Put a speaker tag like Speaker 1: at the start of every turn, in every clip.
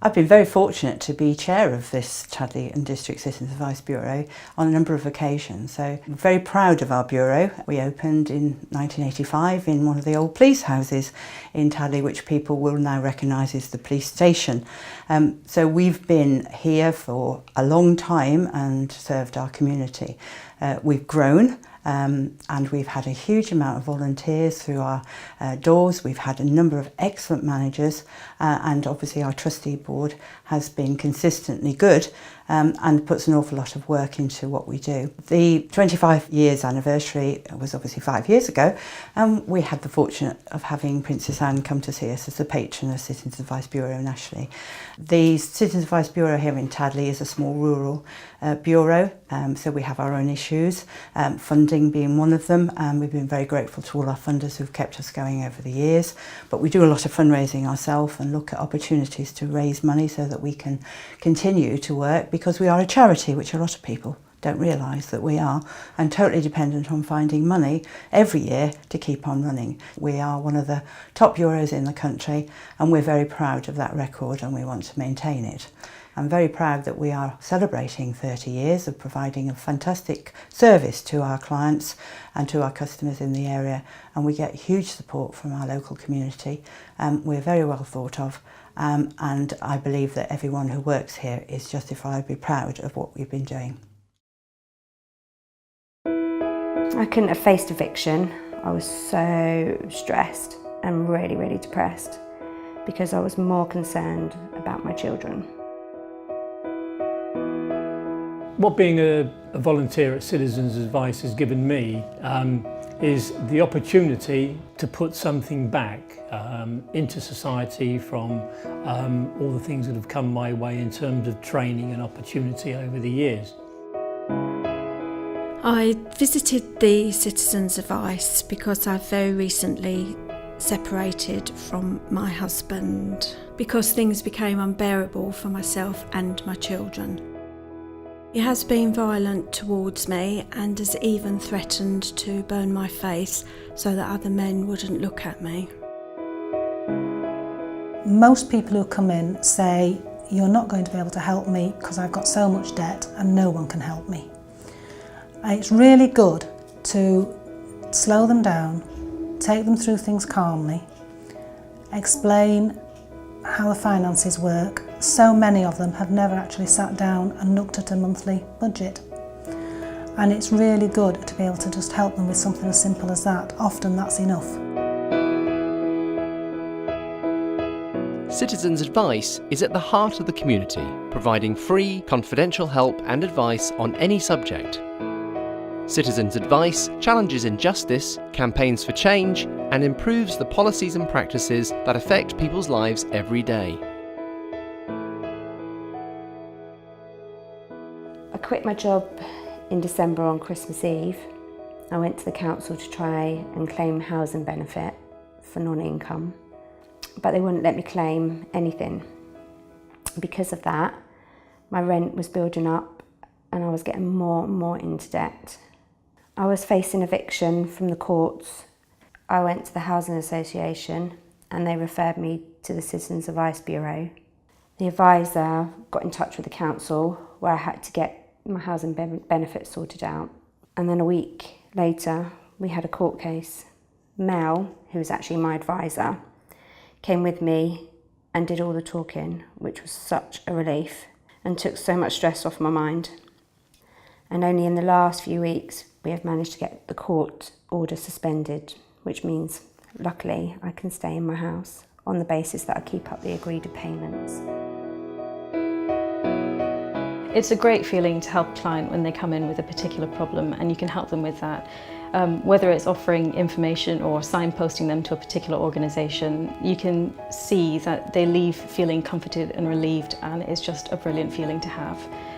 Speaker 1: I've been very fortunate to be chair of this Tadley and District Citizens Advice Bureau on a number of occasions. So I'm very proud of our bureau. We opened in 1985 in one of the old police houses in Tadley, which people will now recognise as the police station. So we've been here for a long time and served our community. We've grown. And we've had a huge amount of volunteers through our doors. We've had a number of excellent managers and obviously our trustee board has been consistently good and puts an awful lot of work into what we do. The 25 years anniversary was obviously 5 years ago, and we had the fortune of having Princess Anne come to see us as the patron of Citizens Advice Bureau nationally. The Citizens Advice Bureau here in Tadley is a small rural bureau, so we have our own issues, funding being one of them. We've been very grateful to all our funders who've kept us going over the years, but we do a lot of fundraising ourselves and look at opportunities to raise money so that we can continue to work, because we are a charity, which a lot of people don't realise that we are, and totally dependent on finding money every year to keep on running. We are one of the top bureaus in the country and we're very proud of that record and we want to maintain it. I'm very proud that we are celebrating 30 years of providing a fantastic service to our clients and to our customers in the area, and we get huge support from our local community. We're very well thought of, and I believe that everyone who works here is justifiably proud of what we've been doing.
Speaker 2: I couldn't have faced eviction. I was so stressed and really, really depressed because I was more concerned about my children.
Speaker 3: What being a volunteer at Citizens Advice has given me is the opportunity to put something back into society from all the things that have come my way in terms of training and opportunity over the years.
Speaker 4: I visited the Citizens Advice because I very recently separated from my husband because things became unbearable for myself and my children. He has been violent towards me and has even threatened to burn my face so that other men wouldn't look at me.
Speaker 5: Most people who come in say, "You're not going to be able to help me because I've got so much debt and no one can help me." It's really good to slow them down, take them through things calmly, explain how the finances work. So many of them have never actually sat down and looked at a monthly budget. And it's really good to be able to just help them with something as simple as that. Often that's enough.
Speaker 6: Citizens Advice is at the heart of the community, providing free, confidential help and advice on any subject. Citizens Advice challenges injustice, campaigns for change, and improves the policies and practices that affect people's lives every day.
Speaker 2: I quit my job in December on Christmas Eve. I went to the council to try and claim housing benefit for non-income, but they wouldn't let me claim anything. Because of that, my rent was building up and I was getting more and more into debt. I was facing eviction from the courts. I went to the Housing Association and they referred me to the Citizens Advice Bureau. The advisor got in touch with the council where I had to get my housing benefits sorted out. And then a week later, we had a court case. Mel, who was actually my advisor, came with me and did all the talking, which was such a relief and took so much stress off my mind. And only in the last few weeks, we have managed to get the court order suspended, which means, luckily, I can stay in my house on the basis that I keep up the agreed payments.
Speaker 7: It's a great feeling to help a client when they come in with a particular problem and you can help them with that. Whether it's offering information or signposting them to a particular organisation, you can see that they leave feeling comforted and relieved, and it's just a brilliant feeling to have.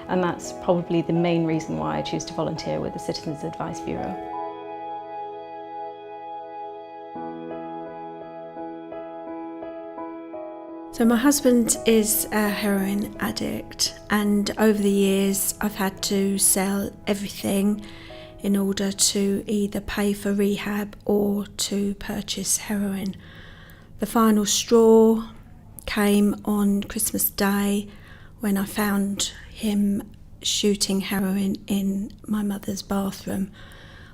Speaker 7: And that's probably the main reason why I choose to volunteer with the Citizens Advice Bureau.
Speaker 4: So my husband is a heroin addict, and over the years I've had to sell everything in order to either pay for rehab or to purchase heroin. The final straw came on Christmas Day when I found him shooting heroin in my mother's bathroom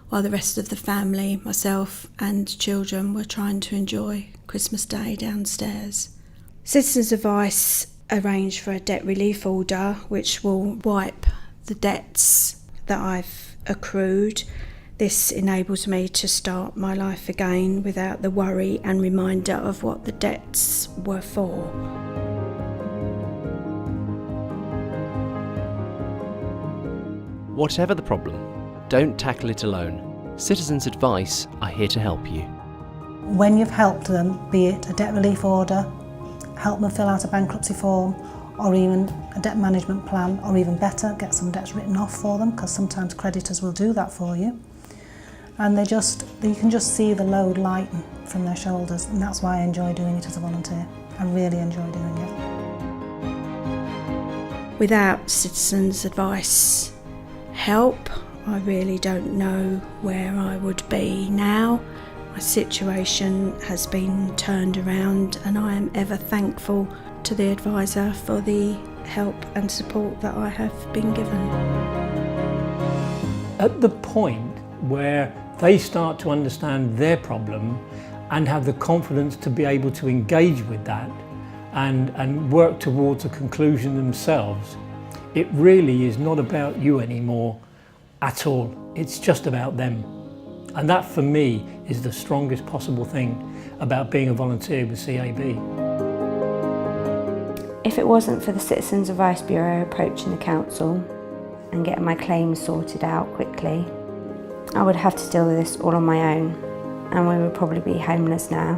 Speaker 4: while the rest of the family, myself and children, were trying to enjoy Christmas Day downstairs. Citizens Advice arranged for a debt relief order which will wipe the debts that I've accrued. This enables me to start my life again without the worry and reminder of what the debts were for.
Speaker 6: Whatever the problem, don't tackle it alone. Citizens Advice are here to help you.
Speaker 5: When you've helped them, be it a debt relief order, help them fill out a bankruptcy form, or even a debt management plan, or even better, get some debts written off for them, because sometimes creditors will do that for you. And you can just see the load lighten from their shoulders, and that's why I enjoy doing it as a volunteer. I really enjoy doing it.
Speaker 4: Without Citizens Advice help, I really don't know where I would be now. My situation has been turned around, and I am ever thankful to the advisor for the help and support that I have been given.
Speaker 3: At the point where they start to understand their problem and have the confidence to be able to engage with that and work towards a conclusion themselves, it really is not about you anymore at all. It's just about them. And that for me is the strongest possible thing about being a volunteer with CAB.
Speaker 2: If it wasn't for the Citizens Advice Bureau approaching the council and getting my claims sorted out quickly, I would have to deal with this all on my own, and we would probably be homeless now.